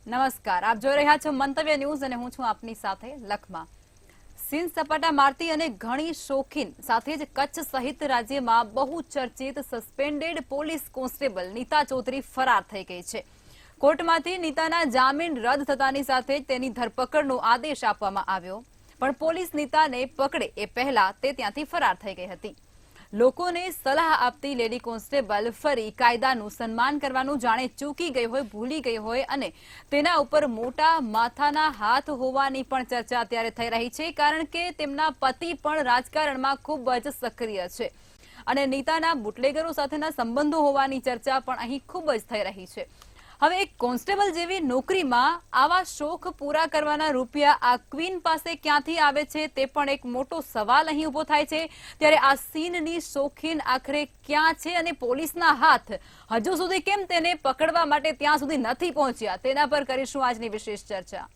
નમસ્કાર, આપ જોઈ રહ્યા છો મંતવ્ય ન્યૂઝ અને હું છું આપની સાથે લખમા। સીન સપાટા મારતી અને ઘણી શોખીન સાથે જ કચ્છ સહિત રાજ્યમાં બહુ ચર્ચિત suspended police constable Nita Chaudhary ફરાર થઈ ગઈ છે। કોર્ટમાંથી નીતાના જામીન રદ થતાની સાથે જ તેની ધરપકડનો આદેશ આપવામાં આવ્યો, પણ પોલીસ નીતાને પકડે એ પહેલા તે ત્યાંથી ફરાર થઈ ગઈ હતી। લોકોને સલાહ આપતી લેડી કોન્સ્ટેબલ ફરી કાયદાનું સન્માન કરવાનું જાણે ચૂકી ગઈ હોય, ભૂલી ગઈ હોય અને તેના ઉપર મોટા માથાના હાથ હોવાની પણ ચર્ચા અત્યારે થઈ રહી છે, કારણ કે તેમના પતિ પણ રાજકારણમાં ખૂબ જ સક્રિય છે અને નીતાના બુટલેગરો સાથેના સંબંધો હોવાની ચર્ચા પણ અહીં ખૂબ જ થઈ રહી છે। હવે એક કોન્સ્ટેબલ જેવી નોકરીમાં આવા શોખ પૂરા કરવાના રૂપિયા આ ક્વીન પાસે ક્યાંથી આવે છે તે પણ એક મોટો સવાલ અહીં ઊભો થાય છે। ત્યારે આ સીનની શોખીન આખરે ક્યાં છે અને પોલીસના હાથ હજુ સુધી કેમ તેને પકડવા માટે ત્યાં સુધી નથી પહોંચ્યા, તેના પર કરીશું આજની વિશેષ ચર્ચા।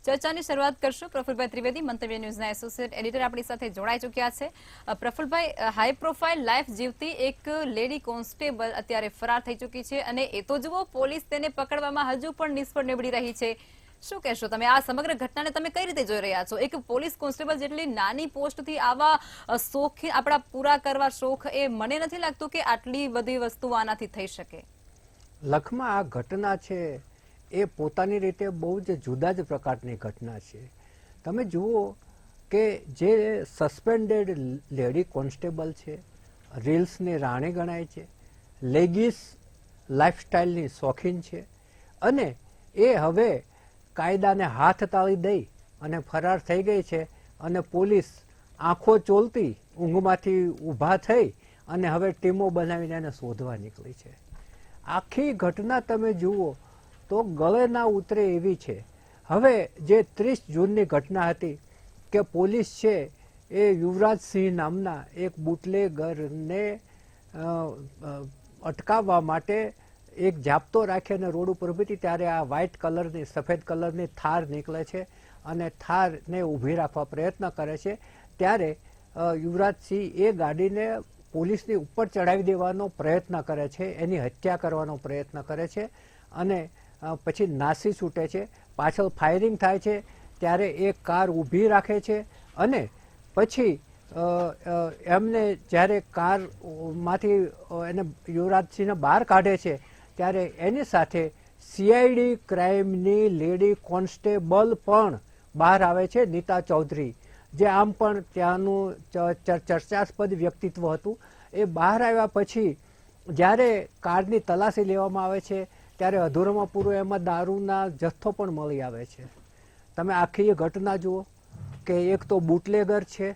ચર્ચાની શરૂઆત કરશું પ્રફુલભાઈ ત્રિવેદી, મંતવ્ય ન્યૂઝના એસોસિએટ એડિટર આપણી સાથે જોડાઈ ચૂક્યા છે। પ્રફુલભાઈ, હાઈ પ્રોફાઇલ લાઈફ જીવતી એક લેડી કોન્સ્ટેબલ અત્યારે ફરાર થઈ ચૂકી છે અને એ તો જુઓ પોલીસ તેને પકડવામાં હજુ પણ નિષ્ફળ નીવડી રહી છે। શું કહેશો તમે આ સમગ્ર ઘટનાને તમે કઈ રીતે જોઈ રહ્યા છો? એક પોલીસ કોન્સ્ટેબલ જેટલી નાની પોસ્ટથી આવા શોખ આપણા પૂરા કરવા શોખ, એ મને નથી લાગતું કે આટલી બધી વસ્તુ આનાથી થઈ શકે। લખમાં આ ઘટના છે એ પોતાની રીતે બહુ જ જુદા જ પ્રકારની ઘટના છે। તમે જુઓ કે જે સસ્પેન્ડેડ લેડી કોન્સ્ટેબલ છે, રીલ્સની રાણી ગણાય છે, લેગીસ લાઈફસ્ટાઈલની શોખીન છે અને એ હવે કાયદાને હાથ તાળી દઈ અને ફરાર થઈ ગઈ છે અને પોલીસ આંખો ચોલતી ઊંઘમાંથી ઊભા થઈ અને હવે ટીમો બનાવીને એને શોધવા નીકળી છે। આખી ઘટના તમે જુઓ તો ગળે ના ઉતરે એવી છે। હવે જે 30 જૂનની ઘટના હતી કે પોલીસ છે એ યુવરાજસિંહ નામના એક બુટલેગરને અટકાવવા માટે એક જાપ્તો રાખી અને રોડ ઉપર ઊભી હતી, ત્યારે આ વ્હાઇટ કલરની સફેદ કલરની થાર નીકળે છે અને થારને ઊભી રાખવા પ્રયત્ન કરે છે। ત્યારે યુવરાજસિંહ એ ગાડીને પોલીસની ઉપર ચડાવી દેવાનો પ્રયત્ન કરે છે, એની હત્યા કરવાનો પ્રયત્ન કરે છે અને પછી નાસી છૂટે છે। પાછળ ફાયરિંગ થાય છે ત્યારે એ કાર ઊભી રાખે છે અને પછી એમને જ્યારે કારમાંથી એને યુવરાજસિંહને બહાર કાઢે છે ત્યારે એની સાથે CID ક્રાઇમની લેડી કોન્સ્ટેબલ પણ બહાર આવે છે, નીતા ચૌધરી, જે આમ પણ ત્યાંનું ચર્ચાસ્પદ વ્યક્તિત્વ હતું। એ બહાર આવ્યા પછી જ્યારે કારની તલાશી લેવામાં આવે છે ત્યારે અધૂરામાં પૂરો એમાં દારૂના જથ્થો પણ મળી આવે છે। તમે આખી ઘટના જુઓ કે એક તો બુટલેગર છે,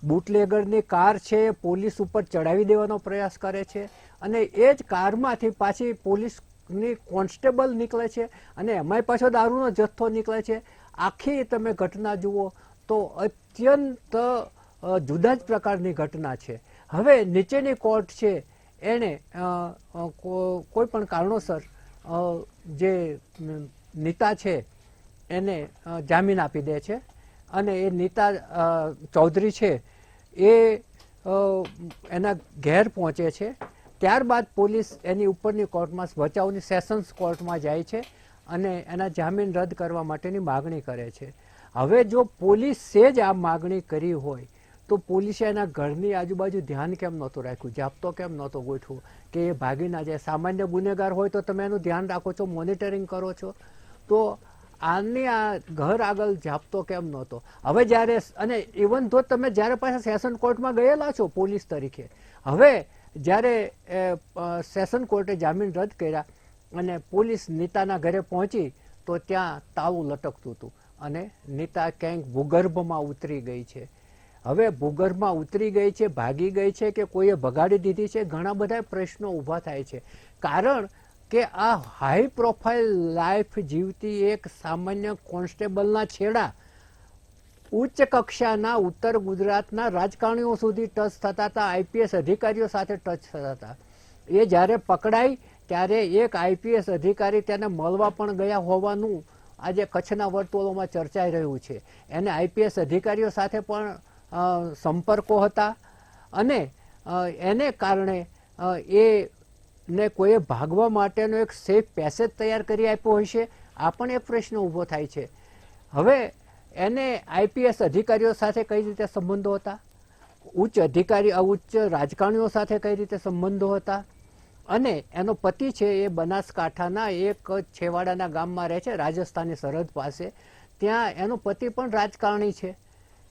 બુટલેગરની કાર છે પોલીસ ઉપર ચડાવી દેવાનો પ્રયાસ કરે છે અને એ જ કારમાંથી પાછી પોલીસની કોન્સ્ટેબલ નીકળે છે અને એમાંય પાછો દારૂનો જથ્થો નીકળે છે। આખી તમે ઘટના જુઓ તો અત્યંત જુદા જ પ્રકારની ઘટના છે। હવે નીચેની કોર્ટ છે એણે કોઈ પણ કારણોસર જે નીતા છે એને જામીન આપી દે છે અને એ નીતા ચૌધરી છે એ એના ઘેર પહોંચે છે। ત્યારબાદ પોલીસ એની ઉપરની કોર્ટમાં, ભચાઉની સેશન્સ કોર્ટમાં જાય છે અને એના જામીન રદ કરવા માટેની માગણી કરે છે। હવે જો પોલીસે જ આ માગણી કરી હોય તો પોલીસે એના ઘરની આજુબાજુ ધ્યાન કેમ નહોતું રાખ્યું, જાપ્તો કેમ નહોતો ગોઠવો કે એ ભાગી ના જાય? સામાન્ય ગુનેગાર હોય તો તમે એનું ધ્યાન રાખો છો, મોનિટરિંગ કરો છો, તો આની આ ઘર આગળ જાપ્તો કેમ નહોતો? હવે જ્યારે અને ઇવન તો તમે જ્યારે પાછા સેશન કોર્ટમાં ગયેલા છો પોલીસ તરીકે, હવે જ્યારે સેશન કોર્ટે જામીન રદ કર્યા અને પોલીસ નીતાના ઘરે પહોંચી તો ત્યાં તાળું લટકતું હતું અને નીતા ક્યાંક ભૂગર્ભમાં ઉતરી ગઈ છે। હવે ભૂગર્ભમાં ઉતરી ગઈ છે, ભાગી ગઈ છે કે કોઈએ ભગાડી દીધી છે, ઘણા બધા પ્રશ્નો ઊભા થાય છે, કારણ કે આ હાઈ પ્રોફાઇલ લાઈફ જીવતી એક સામાન્ય કોન્સ્ટેબલના છેડા ઉચ્ચ કક્ષાના ઉત્તર ગુજરાતના રાજકારણીઓ સુધી ટચ થતા હતા, IPS અધિકારીઓ સાથે ટચ થતા હતા। એ જ્યારે પકડાઈ ત્યારે એક IPS અધિકારી તેને મળવા પણ ગયા હોવાનું આજે કચ્છના વર્તુળોમાં ચર્ચાઈ રહ્યું છે. એને આઈપીએસ અધિકારીઓ સાથે પણ સંપર્કો હતા અને એને કારણે એને કોઈએ ભાગવા માટેનો એક સેફ પેસેજ તૈયાર કરી આપ્યો હશે. આ પણ એક પ્રશ્ન ઊભો થાય છે. હવે એને આઈપીએસ અધિકારીઓ સાથે કઈ રીતે સંબંધો હતા, ઉચ્ચ રાજકારણીઓ સાથે કઈ રીતે સંબંધો હતા, અને એનો પતિ છે એ બનાસકાંઠાના એક છેવાડાના ગામમાં રહે છે, રાજસ્થાનની સરહદ પાસે. ત્યાં એનો પતિ પણ રાજકારણી છે.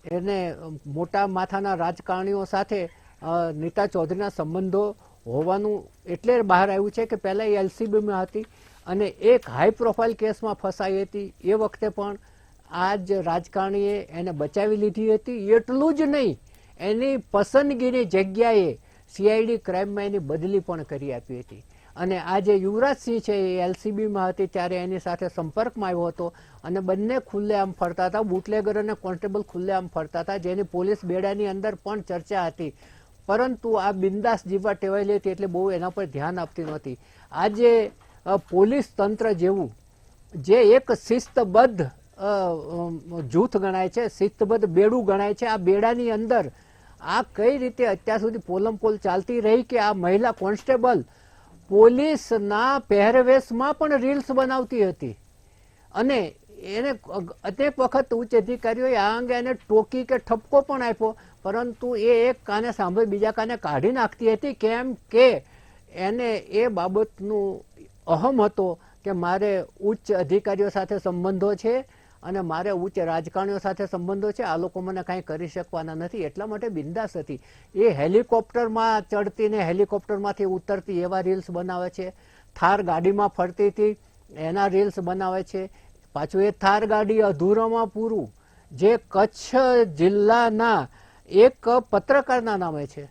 એને મોટા માથાના રાજકારણીઓ સાથે નીતા ચૌધરીના સંબંધો હોવાનું એટલે બહાર આવ્યું છે કે પહેલાં એ એલસીબીમાં હતી અને એક હાઈ પ્રોફાઇલ કેસમાં ફસાઈ હતી. એ વખતે પણ આ જ રાજકારણીએ એને બચાવી લીધી હતી. એટલું જ નહીં, એની પસંદગીની જગ્યાએ સીઆઈડી ક્રાઇમમાં એની બદલી પણ કરી આપી હતી. અને આ જે યુવરાજસિંહ છે એ એલસીબીમાં હતી ત્યારે એની સાથે સંપર્કમાં આવ્યો હતો અને બંને ખુલ્લેઆમ ફરતા હતા. બુટલેગર અને કોન્સ્ટેબલ ખુલ્લેઆમ ફરતા હતા, જેની પોલીસ બેડાની અંદર પણ ચર્ચા હતી. પરંતુ આ બિંદાસ જીવવા ટેવાયેલી હતી એટલે બહુ એના પર ધ્યાન આપતી નહોતી. આજે પોલીસ તંત્ર જેવું જે એક શિસ્તબદ્ધ જૂથ ગણાય છે, શિસ્તબદ્ધ બેડું ગણાય છે, આ બેડાની અંદર આ કઈ રીતે અત્યાર સુધી પોલમપોલ ચાલતી રહી કે આ મહિલા કોન્સ્ટેબલ પોલીસના પહેરવેશમાં પણ રીલ્સ બનાવતી હતી અને એને અનેક વખત ઉચ્ચ અધિકારીઓએ આ અંગે એને ટોકી કે ઠપકો પણ આપ્યો, પરંતુ એ એક કાને સાંભળી બીજા કાને કાઢી નાખતી હતી. કેમ કે એને એ બાબતનું અહમ હતો કે મારે ઉચ્ચ અધિકારીઓ સાથે સંબંધો છે અને મારે ઉચ્ચ રાજકારણીઓ સાથે સંબંધો છે, આ લોકો મને કાંઈ કરી શકવાના નથી, એટલા માટે બિંદાસ હતી. એ હેલિકોપ્ટરમાં ચડતી ને હેલિકોપ્ટરમાંથી ઉતરતી એવા રીલ્સ બનાવે છે. થાર ગાડીમાં ફરતી હતી એના રીલ્સ બનાવે છે. પાછું એ થાર ગાડી અધૂરામાં પૂરું જે કચ્છ જિલ્લાના એક પત્રકારના નામે છે.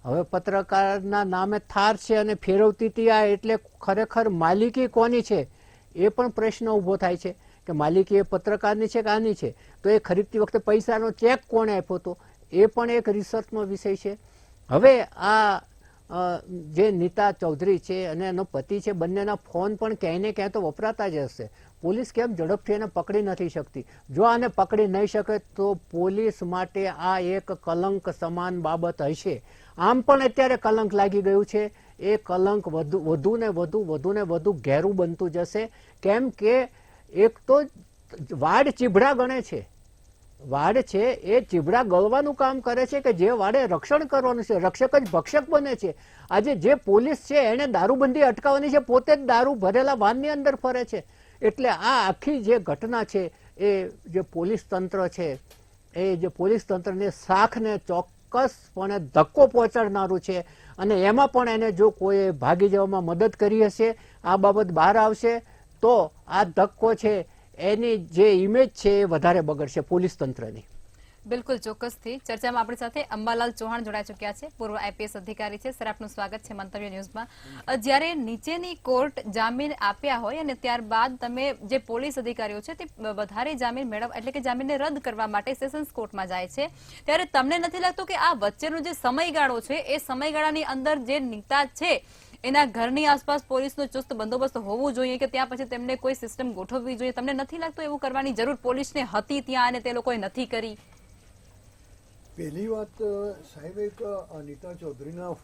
હવે પત્રકારના નામે થાર છે અને ફેરવતી હતી આ, એટલે ખરેખર માલિકી કોની છે એ પણ પ્રશ્ન ઊભો થાય છે કે માલિકી એ પત્રકારની છે કે આની છે. તો એ ખરીદતી વખતે પૈસાનો ચેક કોણે આપ્યો હતો એ પણ એક રિસર્ચનો વિષય છે. હવે આ જે નીતા ચૌધરી છે અને એનો પતિ છે, બંનેના ફોન પણ ક્યાંય ને ક્યાંય તો વપરાતા જ હશે. પોલીસ કેમ ઝડપથી એને પકડી નથી શકતી? જો આને પકડી નહીં શકે તો પોલીસ માટે આ એક કલંક સમાન બાબત હશે. આમ પણ અત્યારે કલંક લાગી ગયું છે. એ કલંક વધુ ને વધુ ઘેરું બનતું જશે. કેમ કે એક તો વાડ ચીભડા ગણે છે. વાડ છે એ ચીભડા ગળવાનું કામ કરે છે કે જે વાડે રક્ષણ કરવાનું છે, રક્ષક જ ભક્ષક બને છે. આજે જે પોલીસ છે એને દારૂબંધી અટકાવવાની છે, પોતે જ દારૂ ભરેલા વાનની અંદર ફરે છે. એટલે આ આખી જે ઘટના છે એ જે પોલીસ તંત્ર છે એ જે પોલીસ તંત્રની શાખને ચોક્કસપણે ધક્કો પહોંચાડનારું છે. અને એમાં પણ એને જો કોઈ ભાગી જવામાં મદદ કરી હશે, આ બાબત બહાર આવશે તો આ ધક્કો છે એની જે ઇમેજ છે એ વધારે બગડશે પોલીસ તંત્રની. બિલકુલ ચોક્કસથી. ચર્ચામાં આપણી સાથે અંબાલાલ ચૌહાણ જોડાઈ ચૂક્યા છે, પૂર્વ આઈપીએસ અધિકારી છે. સર, આપનું સ્વાગત છે મંતવ્ય ન્યૂઝમાં. જ્યારે નીચેની કોર્ટ જામીન આપ્યા હોય અને ત્યારબાદ તમે જે પોલીસ અધિકારીઓ છે તે વધારે જામીન મેળવવા એટલે કે જામીનને રદ કરવા માટે સેશન્સ કોર્ટમાં જાય છે, ત્યારે તમને નથી લાગતું કે આ વચ્ચેનો જે સમયગાળો છે એ સમયગાળાની અંદર જે નીતા છે એના ઘરની આસપાસ પોલીસનો ચુસ્ત બંદોબસ્ત હોવું જોઈએ કે ત્યાં પછી તેમને કોઈ સિસ્ટમ ગોઠવવી જોઈએ? તમને નથી લાગતું એવું કરવાની જરૂર પોલીસને હતી ત્યાં અને તે લોકોએ નથી કરી? પહેલી વાત, સાહેબે નીતા ચૌધરીના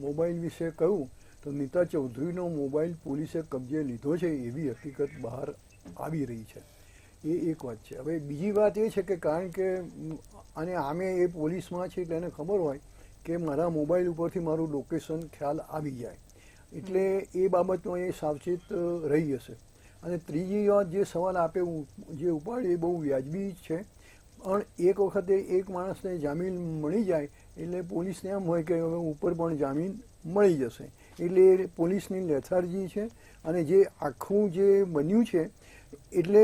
મોબાઈલ વિશે કહ્યું તો નીતા ચૌધરીનો મોબાઈલ પોલીસે કબજે લીધો છે એવી હકીકત બહાર આવી રહી છે. એ એક વાત છે. હવે બીજી વાત એ છે કે કારણ કે અને આમે એ પોલીસમાં છે એટલે એને ખબર હોય કે મારા મોબાઈલ ઉપરથી મારું લોકેશન ખ્યાલ આવી જાય, એટલે એ બાબતમાં એ સાવચેત રહી હશે. અને ત્રીજી વાત, જે સવાલ આપે જે ઉપાડે એ બહુ વ્યાજબી છે. પણ એક વખતે એક માણસને જામીન મળી જાય એટલે પોલીસને એમ હોય કે હવે ઉપર પણ જામીન મળી જશે, એટલે પોલીસની લેથાર્જી છે. અને જે આખું જે બન્યું છે એટલે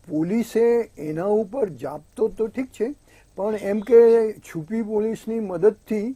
પોલીસે એના ઉપર જાપ્તો તો ઠીક છે, પણ એમ કે છુપી પોલીસની મદદથી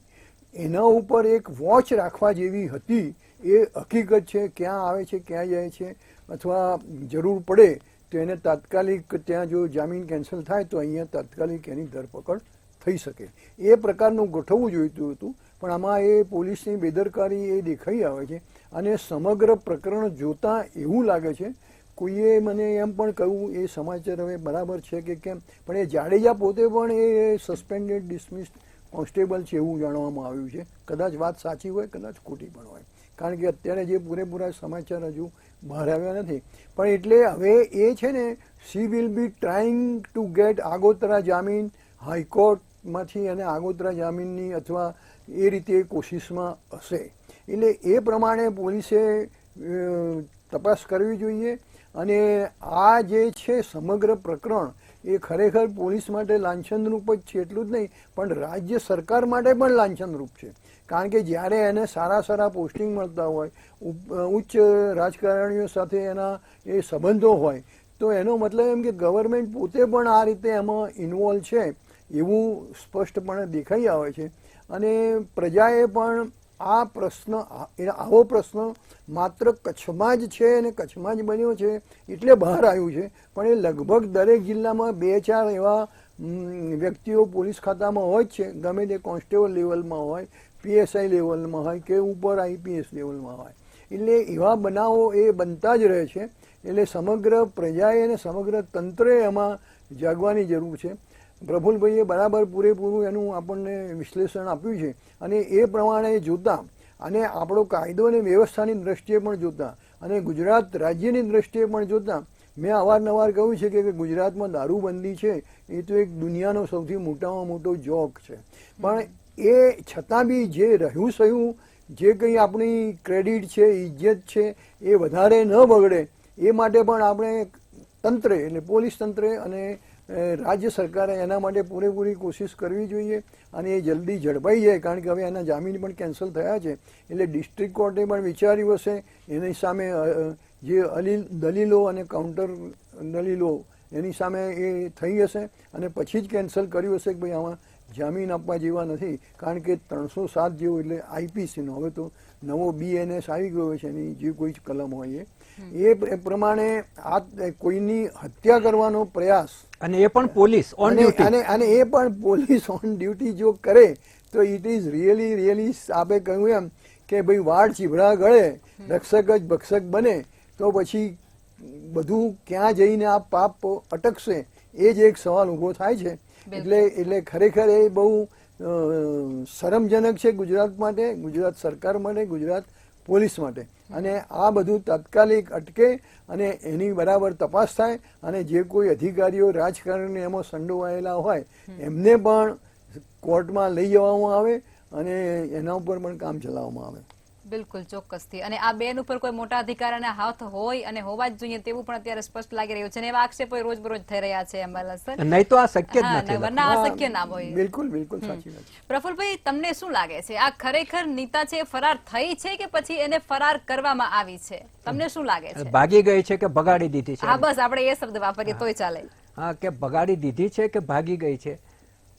એના ઉપર એક વોચ રાખવા જેવી હતી. એ હકીકત છે. ક્યાં આવે છે, ક્યાં જાય છે, અથવા જરૂર પડે તો એને તાત્કાલિક ત્યાં જો જામીન કેન્સલ થાય તો અહીંયા તાત્કાલિક એની ધરપકડ થઈ શકે. એ પ્રકારનું ગોઠવવું જોઈતું હતું, પણ આમાં એ પોલીસની બેદરકારી એ દેખાઈ આવે છે. અને સમગ્ર પ્રકરણ જોતાં એવું લાગે છે કોઈએ મને એમ પણ કહ્યું એ સમાચાર હવે બરાબર છે કે કેમ, પણ એ જાડેજા પોતે પણ એ સસ્પેન્ડેડ ડિસમિસ કોન્સ્ટેબલ છે એવું જાણવામાં આવ્યું છે. કદાચ વાત સાચી હોય, કદાચ ખોટી પણ હોય, કારણ કે અત્યારે જે પૂરેપૂરા સમાચાર હજુ બહાર આવ્યા નથી. પણ એટલે હવે એ છે ને, she will be trying to gate આગોતરા જામીન હાઈકોર્ટમાંથી, અને આગોતરા જામીનની અથવા એ રીતે કોશિશમાં હશે. એટલે એ પ્રમાણે પોલીસે તપાસ કરવી જોઈએ. અને આ જે છે સમગ્ર પ્રકરણ એ ખરેખર પોલીસ માટે લાંછનરૂપ જ છે એટલું જ નહીં, પણ રાજ્ય સરકાર માટે પણ લાંછનરૂપ છે. કારણ કે જ્યારે એને સારા સારા પોસ્ટિંગ મળતા હોય, ઉચ્ચ રાજકારણીઓ સાથે એના એ સંબંધો હોય, તો એનો મતલબ એમ કે ગવર્મેન્ટ પોતે પણ આ રીતે એમાં ઇન્વોલ્વ છે એવું સ્પષ્ટપણે દેખાઈ આવે છે. અને પ્રજાએ પણ આ પ્રશ્ન, આવો પ્રશ્ન માત્ર કચ્છમાં જ છે અને કચ્છમાં જ બન્યો છે એટલે બહાર આવ્યું છે, પણ એ લગભગ દરેક જિલ્લામાં 2-4 એવા વ્યક્તિઓ પોલીસ ખાતામાં હોય જ છે, ગમે તે કોન્સ્ટેબલ લેવલમાં હોય, PSI લેવલમાં હોય કે ઉપર IPS લેવલમાં હોય. એટલે એવા બનાવો એ બનતા જ રહે છે. એટલે સમગ્ર પ્રજાએ અને સમગ્ર તંત્રે એમાં જાગવાની જરૂર છે. પ્રફુલ્લભાઈએ બરાબર પૂરેપૂરું એનું આપણને વિશ્લેષણ આપ્યું છે. અને એ પ્રમાણે જોતા, અને આપણો કાયદો અને વ્યવસ્થાની દ્રષ્ટિએ પણ જોતા, અને ગુજરાત રાજ્યની દ્રષ્ટિએ પણ જોતા, મેં અવારનવાર કહ્યું છે કે ગુજરાતમાં દારૂબંધી છે એ તો એક દુનિયાનો સૌથી મોટામાં મોટો જોક છે. પણ એ છતાં બી જે રહ્યું સહ્યું, જે કંઈ આપણી ક્રેડિટ છે, ઇજ્જત છે, એ વધારે ન બગડે એ માટે પણ આપણે તંત્રે, એટલે પોલીસ તંત્રે અને રાજ્ય સરકારે એના માટે પૂરેપૂરી કોશિશ કરવી જોઈએ. અને એ જલ્દી ઝડપાઈ જાય, કારણ કે હવે એના જામીન પણ કેન્સલ થયા છે. એટલે ડિસ્ટ્રિક્ટ કોર્ટે પણ વિચાર્યું હશે, એની સામે જે દલીલો અને કાઉન્ટર દલીલો એની સામે એ થઈ હશે, અને પછી જ કેન્સલ કર્યું હશે કે ભાઈ આમાં જામીન આપવા જેવા નથી. કારણ કે 307 જેવો એટલે IPCનો, હવે તો નવો BNS આવી ગયો છે, એની જે કોઈ કલમ હોય એ પ્રમાણે આ કોઈની હત્યા કરવાનો પ્રયાસ, અને એ પણ પોલીસ ઓન ડ્યુટી, અને એ પણ પોલીસ ઓન ડ્યુટી જો કરે તો ઇટ ઇઝ રિયલી આપે કહ્યું એમ કે ભાઈ વાડ ચીભડા ગળે રક્ષક જ ભક્ષક બને, તો પછી બધું ક્યાં જઈને આ પાપ અટકશે એ જ એક સવાલ ઊભો થાય છે. એટલે ખરેખર એ બહુ શરમજનક છે ગુજરાત માટે, ગુજરાત સરકાર માટે, ગુજરાત પોલીસ માટે. અને આ બધું તાત્કાલિક અટકે અને એની બરાબર તપાસ થાય, અને જે કોઈ અધિકારીઓ રાજકારણી એમાં સંડોવાયેલા હોય એમને પણ કોર્ટમાં લઈ જવામાં આવે અને એના ઉપર પણ કામ ચલાવવામાં આવે. બિલકુલ, ચોક્કસથી. અને આ બેન ઉપર કોઈ મોટા અધિકારીના હાથ હોય અને હોવા જ જોઈએ તેવું પણ અત્યારે સ્પષ્ટ લાગી રહ્યું છે. અને એવા આક્ષેપો રોજબરોજ થઈ રહ્યા છે અંબાલાલ સર. નહીં તો આ શક્ય જ નથી. વરના આ શક્ય ના હોય. બિલકુલ સાચી વાત. પ્રફુલ્લભાઈ, તમને શું લાગે છે, આ ખરેખર નીતા છે ફરાર થઈ છે કે પછી એને ફરાર કરવામાં આવી છે? તમને શું લાગે છે? ભાગી ગઈ છે કે ભગાડી દીધી છે? હા, બસ આપણે એ શબ્દ વાપરીએ તોય ચાલે. હા, કે ભગાડી દીધી છે કે ભાગી ગઈ છે?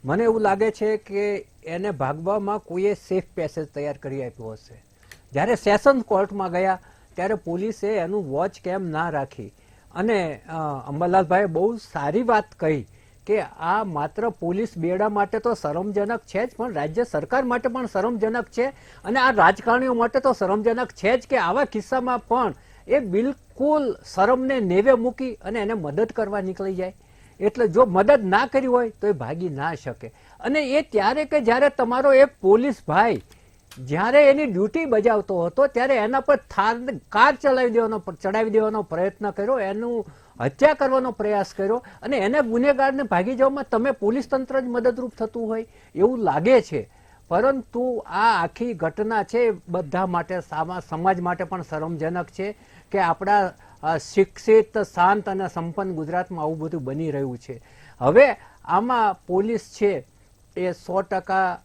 મને એવું લાગે છે કે એને ભાગવામાં કોઈએ સેફ પેસેજ તૈયાર કરી આપ્યો હશે. જ્યારે સેશન કોર્ટમાં ગયા ત્યારે પોલીસે એનું વોચ કેમ ના રાખી. અને અંબાલાલભાઈએ બહુ સારી વાત કહી કે આ માત્ર પોલીસ બેડા માટે તો શરમજનક છે જ, પણ રાજ્ય સરકાર માટે પણ શરમજનક છે, અને આ રાજકારણીઓ માટે તો શરમજનક છે જ કે આવા કિસ્સામાં પણ એ બિલકુલ શરમને નેવે મૂકી અને એને મદદ કરવા નીકળી જાય. એટલે જો મદદ ના કરી હોય તો એ ભાગી ના શકે. અને એ ત્યારે કે જ્યારે તમારો એક પોલીસ ભાઈ જ્યારે એની ડ્યુટી બજાવતો હતો ત્યારે એના પર કાર ચડાવી દેવાનો પ્રયત્ન કર્યો, એનું હત્યા કરવાનો પ્રયાસ કર્યો, અને એને ગુનેગારને ભાગી જવામાં તમે પોલીસ તંત્ર જ મદદરૂપ થતું હોય એવું લાગે છે. પરંતુ આ આખી ઘટના છે બધા માટે, સમાજ માટે પણ શરમજનક છે કે આપણા શિક્ષિત, શાંત અને સંપન્ન ગુજરાતમાં આવું બધું બની રહ્યું છે. હવે આમાં પોલીસ છે એ 100%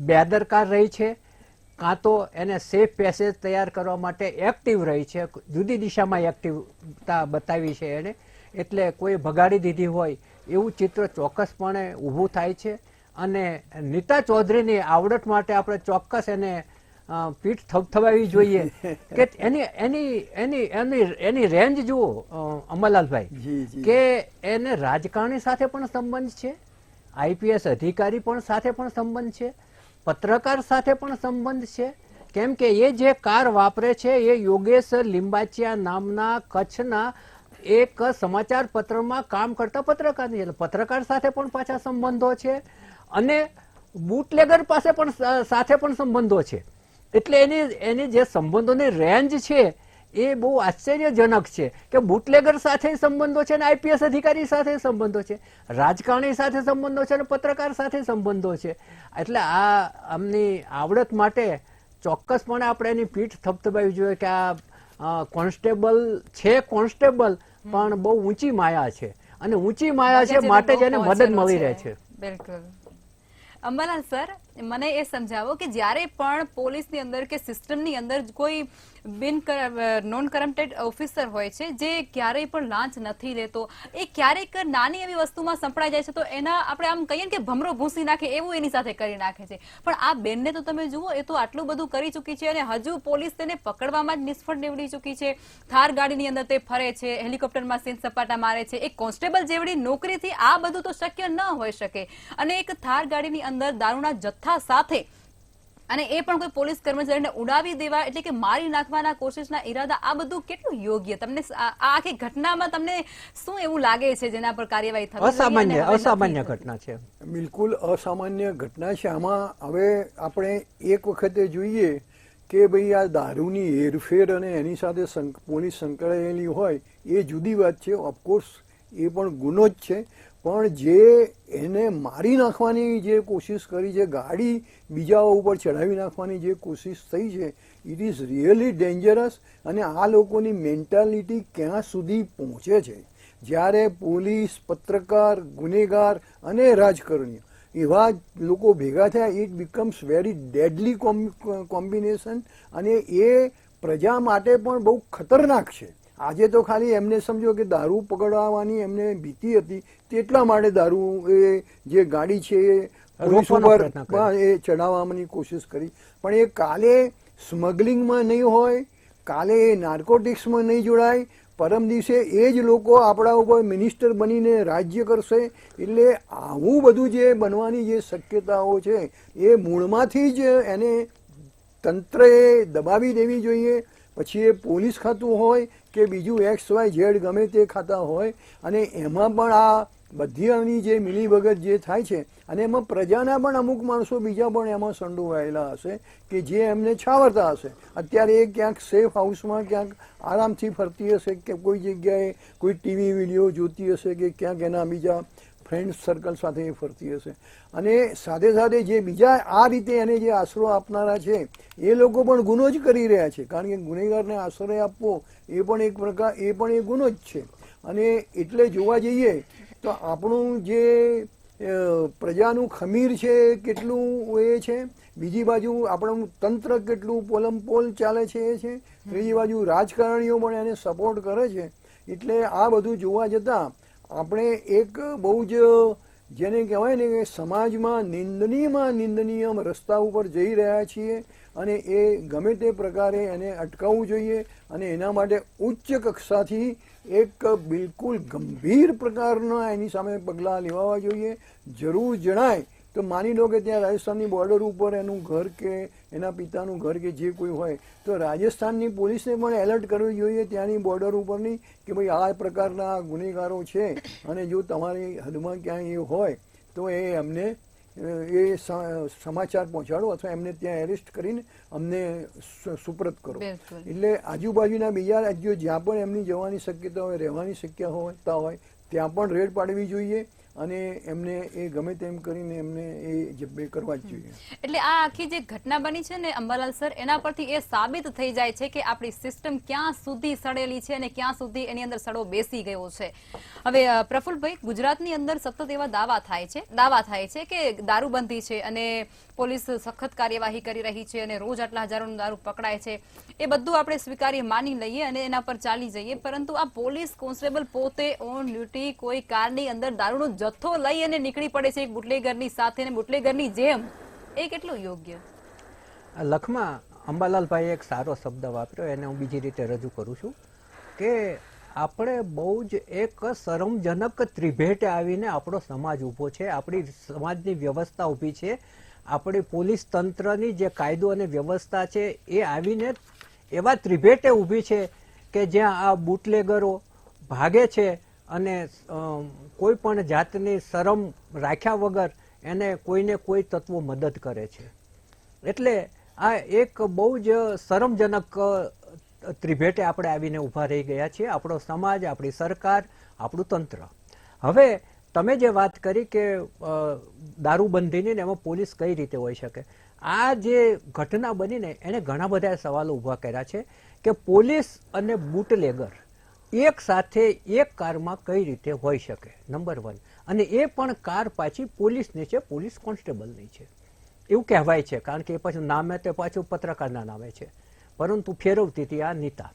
બેદરકાર રહી છે, કાં તો એને સેફ પેસેજ તૈયાર કરવા માટે એક્ટિવ રહી છે, જુદી દિશામાં એક્ટિવતા બતાવી છે એને. એટલે કોઈ ભગાડી દીધી હોય એવું ચિત્ર ચોક્કસપણે ઊભું થાય છે. અને નીતા ચૌધરીની આવડત માટે આપણે ચોક્કસ એને પીઠ થપથપાવી જોઈએ કે એની રેન્જ જુઓ અંબાલાલભાઈ, કે એને રાજકારણી સાથે પણ સંબંધ છે, IPS અધિકારી પણ સાથે પણ સંબંધ છે, પત્રકાર સાથે પણ સંબંધ છે. કેમ કે એ જે કાર વાપરે છે એ યોગેશ લિંબાચિયા નામના કચ્છના એક સમાચાર પત્રમાં કામ કરતા પત્રકારની એટલે પત્રકાર સાથે પણ પાછા સંબંધો છે અને બુટલેગર પાસે પણ સાથે પણ સંબંધો છે. એટલે એની જે સંબંધોની રેન્જ છે એ બહુ આશ્ચર્યજનક છે કે બુટલેગર સાથે સંબંધો છે અને આઈપીએસ અધિકારી સાથે સંબંધો છે, રાજકારણી સાથે સંબંધો છે અને પત્રકાર સાથે સંબંધો છે. એટલે આ આમની આવડત માટે ચોક્કસપણે આપણે એની પીઠ થપથપાવી જોઈએ કે આ કોન્સ્ટેબલ છે, કોન્સ્ટેબલ પણ બહુ ઊંચી માયા છે અને ઊંચી માયા છે માટે જ એને મદદ મળી રહે છે. બિલકુલ. અંબાલાલ સર, મને એ સમજાવો કે જ્યારે પણ પોલીસની અંદર કે સિસ્ટમની અંદર કોઈ નોન કરપ્ટેડ ઓફિસર હોય છે જે ક્યારેય પણ લાંચ નથી લેતો, એ ક્યારેક નાની એવી વસ્તુમાં સંપડાઈ જાય છે તો એના આપણે આમ કહીએ કે ભમરો ભૂસી નાખે એવું એની સાથે કરી નાખે છે. પણ આ બેનને તો તમે જુઓ, એ તો આટલું બધું કરી ચૂકી છે અને હજુ પોલીસ તેને પકડવામાં જ નિષ્ફળ નીવડી ચૂકી છે. થાર ગાડીની અંદર તે ફરે છે, હેલિકોપ્ટરમાં સીન સપાટા મારે છે. એક કોન્સ્ટેબલ જેવડી નોકરીથી આ બધું તો શક્ય ન હોઈ શકે. અને એક થાર ગાડીની અંદર દારૂના જથ્થા સાથે અને એ પણ કોઈ પોલીસ કર્મચારીને ઉડાવી દેવા એટલે કે મારી નાખવાના કોશિશના ઈરાદા, આ બધું કેટલું યોગ્ય? તમને આ આખી ઘટનામાં તમને શું એવું લાગે છે જેના પર કાર્યવાહી થવી જોઈએ? અસામાન્ય ઘટના છે, બિલકુલ અસામાન્ય ઘટના છે. આમાં હવે આપણે એક વખતે જોઈએ કે ભાઈ આ દારૂની હેરફેર અને એની સાથે પોલીસ સંકળાયેલી હોય એ જુદી વાત છે. ઓફકોર્સ એ પણ ગુનો જ છે. પણ જે એને મારી નાખવાની જે કોશિશ કરી છે, ગાડી બીજાઓ ઉપર ચડાવી નાખવાની જે કોશિશ થઈ છે, ઇટ ઇઝ રિયલી ડેન્જરસ. અને આ લોકોની મેન્ટાલિટી ક્યાં સુધી પહોંચે છે? જ્યારે પોલીસ, પત્રકાર, ગુનેગાર અને રાજકારણીઓ એવા લોકો ભેગા થયા, it becomes very deadly combination અને એ પ્રજા માટે પણ બહુ ખતરનાક છે. આજે તો ખાલી એમને સમજો કે દારૂ પકડવાની એમને ભીતિ હતી તેટલા માટે દારૂ એ જે ગાડી છે એ પોલીસ ઉપર એ ચડાવવાની કોશિશ કરી. પણ એ કાલે સ્મગલિંગમાં નહીં હોય, કાલે એ નાર્કોટિક્સમાં નહીં જોડાય, પરમ દિવસે એ જ લોકો આપણા ઉપર મિનિસ્ટર બનીને રાજ્ય કરશે. એટલે આવું બધું જે બનવાની જે શક્યતાઓ છે એ મૂળમાંથી જ એને તંત્રએ દબાવી દેવી જોઈએ. પછી એ પોલીસ ખાતું હોય કે બીજું XYZ ગમે તે ખાતા હોય, અને એમાં પણ આ બધી જે મિલીભગત જે થાય છે અને એમાં પ્રજાના પણ અમુક માણસો બીજા પણ એમાં સંડોવાયેલા હશે કે જે એમને છાવરતા હશે. અત્યારે એ ક્યાંક સેફ હાઉસમાં ક્યાંક આરામથી ફરતી હશે કે કોઈ જગ્યાએ કોઈ ટીવી વિડીયો જોતી હશે કે ક્યાંક એના બીજા ફ્રેન્ડ સર્કલ સાથે ફરતી હશે. અને સાથે સાથે જે બીજા આ રીતે એને જે આશરો આપનારા છે એ લોકો પણ ગુનો જ કરી રહ્યા છે. કારણ કે ગુનેગારને આશ્રય આપવો એ પણ એક પ્રકાર એ પણ એ ગુનો જ છે. અને એટલે જોવા જઈએ તો આપણું જે પ્રજાનું ખમીર છે કેટલું એ છે, બીજી બાજુ આપણું તંત્ર કેટલું પોલમપોલ ચાલે છે એ છે, ત્રીજી બાજુ રાજકારણીઓ પણ એને સપોર્ટ કરે છે. એટલે આ બધું જોવા જતાં આપણે એક બહુ જ જેને કહેવાય ને કે સમાજમાં નિંદનીય રસ્તા ઉપર જઈ રહ્યા છીએ અને એ ગમે તે પ્રકારે એને અટકાવવું જોઈએ. અને એના માટે ઉચ્ચ કક્ષાથી એક બિલકુલ ગંભીર પ્રકારના એની સામે પગલાં લેવા જોઈએ. જરૂર જણાય તો માની લો કે ત્યાં રાજસ્થાનની બોર્ડર ઉપર એનું ઘર કે એના પિતાનું ઘર કે જે કોઈ હોય તો રાજસ્થાનની પોલીસને પણ એલર્ટ કરવી જોઈએ ત્યાંની બોર્ડર ઉપરની કે ભાઈ આ પ્રકારના ગુનેગારો છે અને જો તમારી હદમાં ક્યાંય એ હોય તો એ અમને એ સમાચાર પહોંચાડો અથવા એમને ત્યાં એરેસ્ટ કરીને અમને સુપ્રત કરો. એટલે આજુબાજુના બીજા રાજ્યો જ્યાં પણ એમની જવાની શક્યતા હોય, રહેવાની શક્યતા હોય ત્યાં પણ રેડ પાડવી જોઈએ અને એમને એ ગમે તેમ કરીને એમને એ જબ્બે કરવા જ જોઈએ. એટલે આ આખી જે ઘટના બની છે ને અંબાલાલ સર, એના પરથી એ સાબિત થઈ જાય છે કે આપણી સિસ્ટમ ક્યાં સુધી સડેલી છે અને ક્યાં સુધી એની અંદર સડો બેસી ગયો છે. હવે પ્રફુલ્લભાઈ, ગુજરાતની અંદર સતત એવા દાવા થાય છે કે દારૂબંધી છે અને પોલીસ સખત કાર્યવાહી કરી રહી છે અને રોજ આટલા હજારોનો દારૂ પકડાય છે. એ બધું આપણે સ્વીકારીએ, માની લઈએ અને એના પર ચાલી જઈએ, પરંતુ આ પોલીસ કોન્સ્ટેબલ પોતે ઓન ડ્યુટી કોઈ કારની અંદર દારૂનો જથ્થો લઈ અને નીકળી પડે છે એક બુટલેગરની સાથે અને બુટલેગરની જેમ, એ કેટલું યોગ્ય? લખમાં અંબાલાલભાઈએ એક સારો શબ્દ વાપર્યો, એને હું બીજી રીતે રજૂ કરું છું કે આપણે બહુ જ એક શરમજનક ત્રિભેટે આવીને આપણો સમાજ ઊભો છે, આપણી સમાજની વ્યવસ્થા ઊભી છે, આપણી પોલીસ તંત્રની જે કાયદો અને વ્યવસ્થા છે એ આવીને એવા ત્રિભેટે ઊભી છે કે જ્યાં આ બુટલેગરો ભાગે છે અને કોઈ પણ જાતની શરમ રાખ્યા વગર એને કોઈને કોઈ તત્વો મદદ કરે છે. એટલે આ એક બહુ જ શરમજનક ત્રિભેટે આપણે આવીને ઊભા રહી ગયા છીએ, આપણો સમાજ, આપણી સરકાર, આપણું તંત્ર. હવે તમે જે વાત કરી કે દારૂબંધીની ને એમાં પોલીસ કઈ રીતે હોઈ શકે, આ જે ઘટના બનીને એને ઘણા બધા સવાલો ઊભા કર્યા છે કે પોલીસ અને બુટલેગર એક સાથે એક કારમાં કઈ રીતે હોઈ શકે, નંબર 1. અને એ પણ કાર પાછી પોલીસની છે, પોલીસ કોન્સ્ટેબલની છે એવું કહેવાય છે, કારણ કે એ પાછું નામે તે પાછું પત્રકારના નામે છે, પરંતુ ફેરવતી હતી આ નીતા.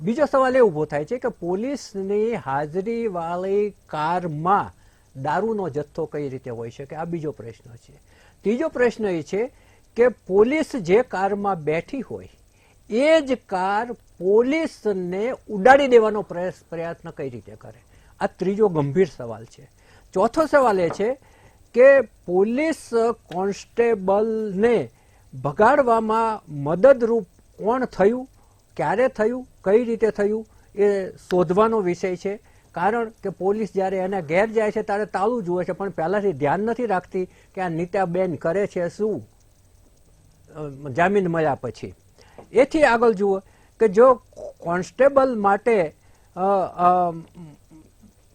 બીજો સવાલ એ ઊભો થાય છે કે પોલીસની હાજરી વાળી કારમાં દારૂનો જથ્થો કઈ રીતે હોઈ શકે, આ બીજો પ્રશ્ન છે. ત્રીજો પ્રશ્ન એ છે કે પોલીસ જે કારમાં બેઠી હોય એ જ કાર પોલીસને ઉડાડી દેવાનો પ્રયત્ન કઈ રીતે કરે, આ ત્રીજો ગંભીર સવાલ છે. ચોથો સવાલ એ છે કે પોલીસ કોન્સ્ટેબલને ભગાડવામાં મદદરૂપ કોણ થયું, ક્યારે થયું, કઈ રીતે થયું એ શોધવાનો વિષય છે. કારણ કે પોલીસ જ્યારે એના ઘેર જાય છે ત્યારે તાળું જુએ છે, પણ પહેલાથી ધ્યાન નથી રાખતી કે આ નીતાબેન કરે છે શું જામીન મળ્યા પછી. એથી આગળ જુઓ કે જો કોન્સ્ટેબલ માટે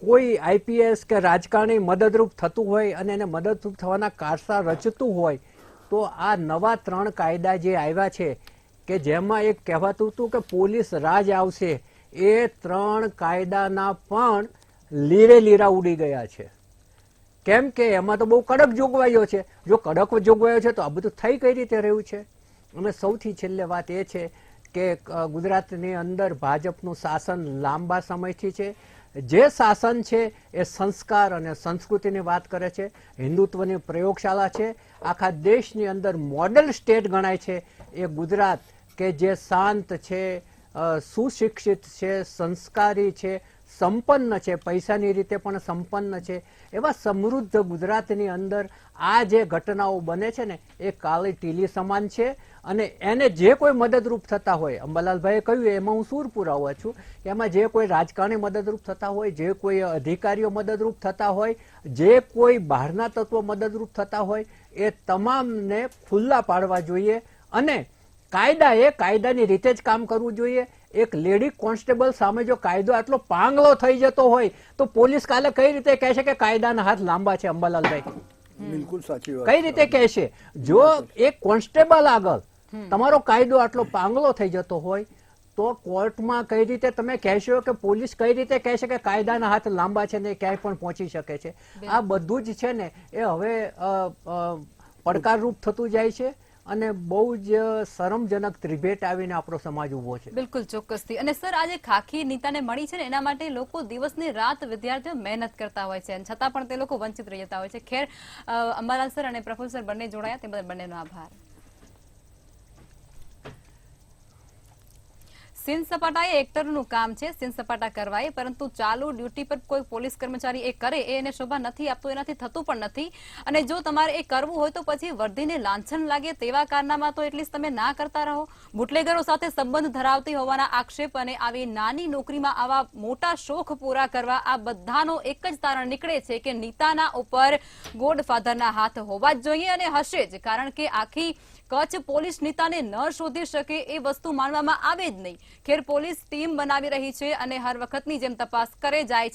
કોઈ આઈપીએસ કે રાજકારણી મદદરૂપ થતું હોય અને એને મદદરૂપ થવાના કારસા રચતું હોય તો આ નવા 3 કાયદા જે આવ્યા છે કે જેમાં એક કહેવાતું હતું કે પોલીસ રાજ આવશે, એ 3 કાયદાના પણ લીરા ઉડી ગયા છે. કેમ કે એમાં તો બહુ કડક જોગવાઈઓ છે. જો કડક જોગવાઈઓ છે તો આ બધું થઈ કઈ રીતે રહ્યું છે. અને સૌથી છેલ્લે વાત એ છે કે ગુજરાતની અંદર ભાજપનું શાસન લાંબા સમયથી છે. જે શાસન છે એ સંસ્કાર અને સંસ્કૃતિની વાત કરે છે, હિન્દુત્વની પ્રયોગશાળા છે, આખા દેશની અંદર મોડેલ સ્ટેટ ગણાય છે એ ગુજરાત, કે જે શાંત છે, સુશિક્ષિત છે, સંસ્કારી છે, સંપન્ન છે, પૈસાની રીતે પણ સંપન્ન છે, એવા સમૃદ્ધ ગુજરાતની અંદર આ જે ઘટનાઓ બને છે ને એ કાળી ટીલી સમાન છે. અને એને જે કોઈ મદદરૂપ થતા હોય, અંબાલાલભાઈએ કહ્યું એમાં હું સૂર પુરાવો છું, એમાં જે કોઈ રાજકારણી મદદરૂપ થતા હોય, જે કોઈ અધિકારીઓ મદદરૂપ થતા હોય, જે કોઈ બહારના તત્વો મદદરૂપ થતા હોય, એ તમામને ખુલ્લા પાડવા જોઈએ અને કાયદાની રીતે જ કામ કરવું જોઈએ. એક લેડી કોન્સ્ટેબલ સામે જો કાયદો આટલો પાંગલો થઈ જતો હોય તો પોલીસ કાલે કઈ રીતે કહેશે કે કાયદાના હાથ લાંબા છે? અંબાલાલભાઈ, બિલકુલ સાચી વાત. કઈ રીતે કહેશે? જો એક કોન્સ્ટેબલ આગળ તમારો કાયદો આટલો પાંગલો થઈ જતો હોય તો કોર્ટમાં કઈ રીતે તમે કહેશો કે પોલીસ કઈ રીતે કહેશે કે કાયદાના હાથ લાંબા છે ને ક્યાંય પણ પહોંચી શકે છે? આ બધું જ છે ને એ હવે પડકારરૂપ થતું જાય છે અને બહુ જ શરમજનક ત્રિભેટ આવીને આપણો સમાજ ઉભો છે. બિલકુલ ચોક્કસથી. અને સર, આજે ખાખી નીતાને મળી છે ને એના માટે લોકો દિવસની રાત વિદ્યાર્થીઓ મહેનત કરતા હોય છે, છતાં પણ તે લોકો વંચિત રહી જતા હોય છે. ખેર, અંબાલાલ સર અને પ્રફુલ્લ સર બંને જોડાયા તે બદલ બંનેનો આભાર. સીન સપાટા એ એક્ટરનું કામ છે, સીન સપાટા કરવાય, પરંતુ ચાલુ ડ્યુટી પર કોઈ પોલીસ કર્મચારી એ કરે એ એને શોભા નથી આપતું, એનાથી થતું પણ નથી. અને જો તમારે એ કરવું હોય તો પછી વર્દીને લાંછન લાગે તેવા કારનામાં તો એટલીસ્ટ તમે ના કરતા રહો. બુટલેગરો સાથે સંબંધ ધરાવતી હોવાના આક્ષેપ અને આવી નાની નોકરીમાં આવા મોટા શોખ પૂરા કરવા, આ બધાનો એક જ તારણ નીકળે છે કે નીતાના ઉપર ગોડફાધરના હાથ હોવા જ જોઈએ અને હશે જ. કારણ કે આખી કચ્છ પોલીસ નીતાને ન શોધી શકે એ વસ્તુ માનવામાં આવે જ નહીં. ખેર, પોલીસ ટીમ બનાવી રહી છે અને હર વખતની જેમ તપાસ કરે જાય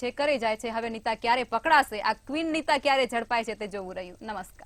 છે. હવે નીતા ક્યારે પકડાશે, આ ક્વીન નીતા ક્યારે ઝડપાય છે તે જોવું રહ્યું. નમસ્કાર.